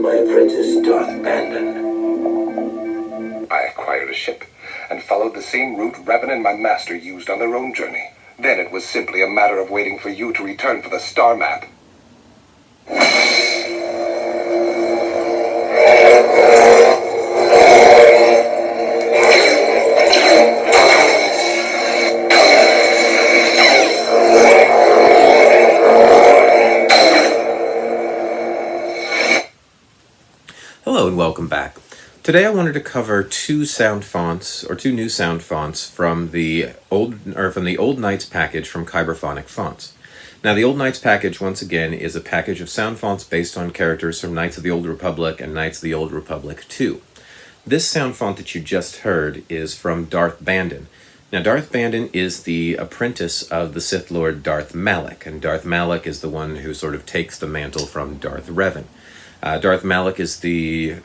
My apprentice, Darth Bandon. I acquired a ship and followed the same route Revan and my master used on their own journey. Then it was simply a matter of waiting for you to return for the star map. Hello and welcome back. Today I wanted to cover two new sound fonts from the Old Knights package from Kyberphonic Fonts. Now the Old Knights package, once again, is a package of sound fonts based on characters from Knights of the Old Republic and Knights of the Old Republic 2. This sound font that you just heard is from Darth Bandon. Now Darth Bandon is the apprentice of the Sith Lord Darth Malak, and Darth Malak is the one who sort of takes the mantle from Darth Revan. Darth Malak is the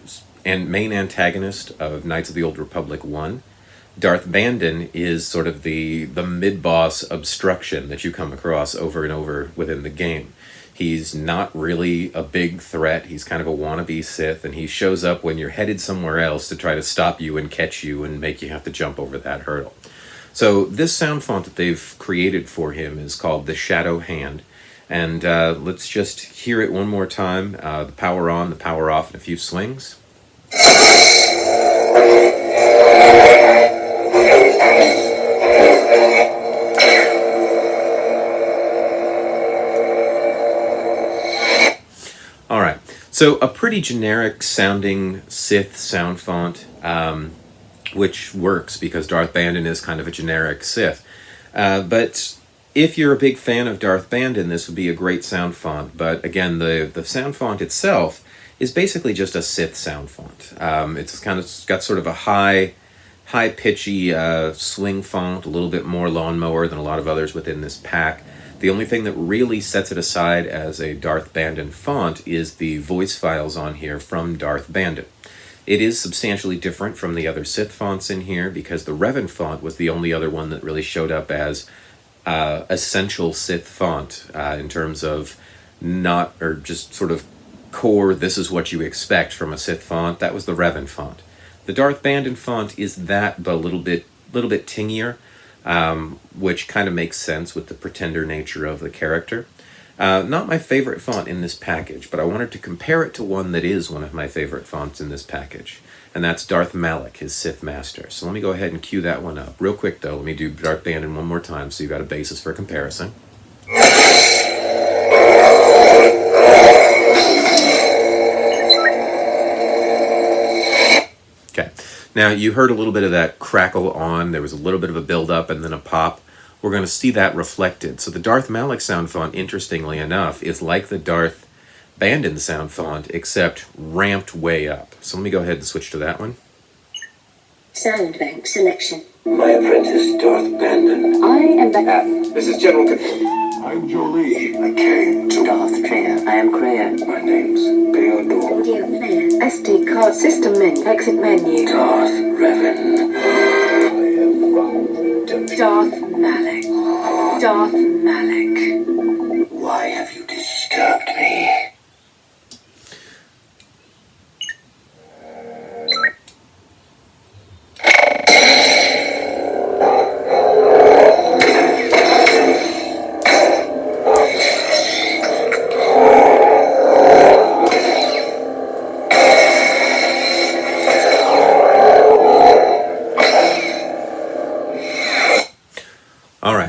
main antagonist of Knights of the Old Republic 1. Darth Bandon is sort of the mid-boss obstruction that you come across over and over within the game. He's not really a big threat. He's kind of a wannabe Sith, and he shows up when you're headed somewhere else to try to stop you and catch you and make you have to jump over that hurdle. So this sound font that they've created for him is called the Shadow Hand. And let's just hear it one more time. The power on, the power off, and a few swings. All right, so a pretty generic sounding Sith sound font, which works because Darth Bandon is kind of a generic Sith. But if you're a big fan of Darth Bandon, this would be a great sound font. But again, the sound font itself is basically just a Sith sound font. It's got sort of a high pitchy swing font, a little bit more lawnmower than a lot of others within this pack. The only thing that really sets it aside as a Darth Bandon font is the voice files on here from Darth Bandon. It is substantially different from the other Sith fonts in here because the Revan font was the only other one that really showed up as essential Sith font in terms of just sort of core, this is what you expect from a Sith font. That was the Revan font. The Darth Bandon font is that, but a little bit tingier, which kind of makes sense with the pretender nature of the character. Not my favorite font in this package, but I wanted to compare it to one that is one of my favorite fonts in this package. And that's Darth Malak, his Sith Master. So let me go ahead and cue that one up. Real quick, though, let me do Darth Bandon one more time so you've got a basis for comparison. Okay, now you heard a little bit of that crackle on. There was a little bit of a build-up and then a pop. We're going to see that reflected. So the Darth Malak sound font, interestingly enough, is like the Darth Bandon sound font, except ramped way up. So let me go ahead and switch to that one. Sound bank selection. My apprentice, Darth Bandon. I am the... This is General... I'm Jolie. I came to... Darth Player. I am Kreia. My name's Beodor. Audio player. SD card system menu. Exit menu. Darth Revan. I am from... Darth Malak. Darth Malak. Why have you disturbed me?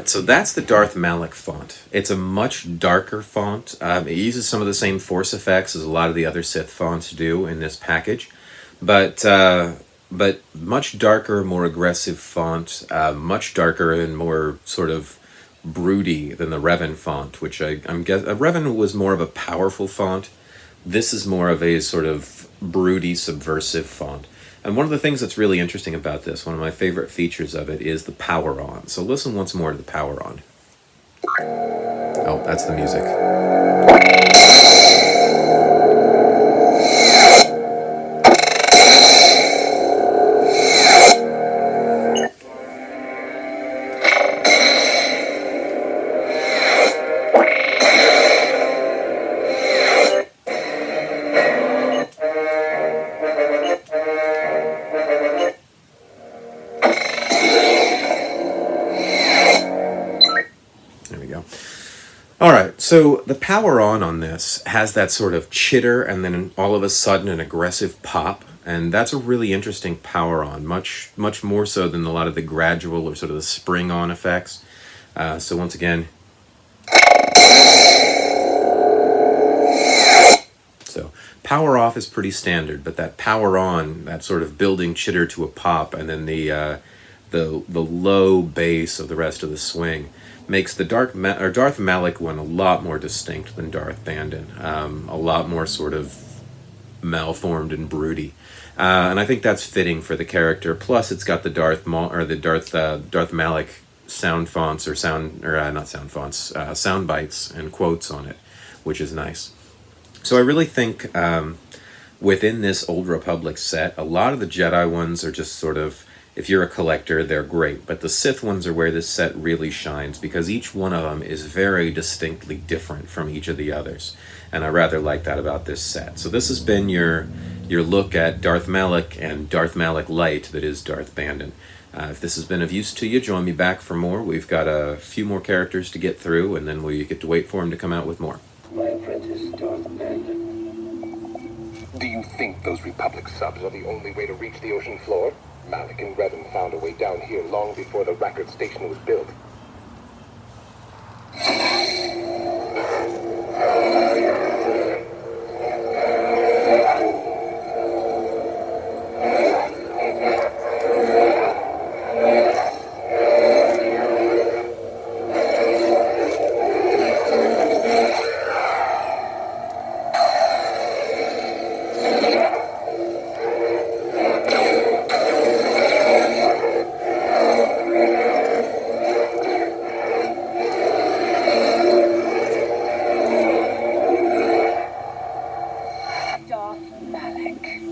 So that's the Darth Malak font. It's a much darker font. It uses some of the same force effects as a lot of the other Sith fonts do in this package, but much darker, more aggressive font, much darker and more sort of broody than the Revan font, which I'm guessing Revan was more of a powerful font. This is more of a sort of broody, subversive font. And one of the things that's really interesting about this, one of my favorite features of it, is the power on. So listen once more to the power on. Oh, that's the music. So the power on this has that sort of chitter and then all of a sudden an aggressive pop. And that's a really interesting power on, much more so than a lot of the gradual or sort of the spring on effects. So once again, so power off is pretty standard, but that power on, that sort of building chitter to a pop, and then the low bass of the rest of the swing makes the Darth Malak one a lot more distinct than Darth Bandon, a lot more sort of malformed and broody, and I think that's fitting for the character. Plus, it's got the Darth Malak sound fonts or not sound fonts, sound bites and quotes on it, which is nice. So I really think within this Old Republic set, a lot of the Jedi ones are just sort of, if you're a collector, they're great. But the Sith ones are where this set really shines because each one of them is very distinctly different from each of the others. And I rather like that about this set. So this has been your look at Darth Malak and Darth Malak Light, that is Darth Bandon. If this has been of use to you, join me back for more. We've got a few more characters to get through, and then we get to wait for him to come out with more. My apprentice, Darth Bandon. Do you think those Republic subs are the only way to reach the ocean floor? Malak and Revan found a way down here long before the Rackard station was built. Darth Malak.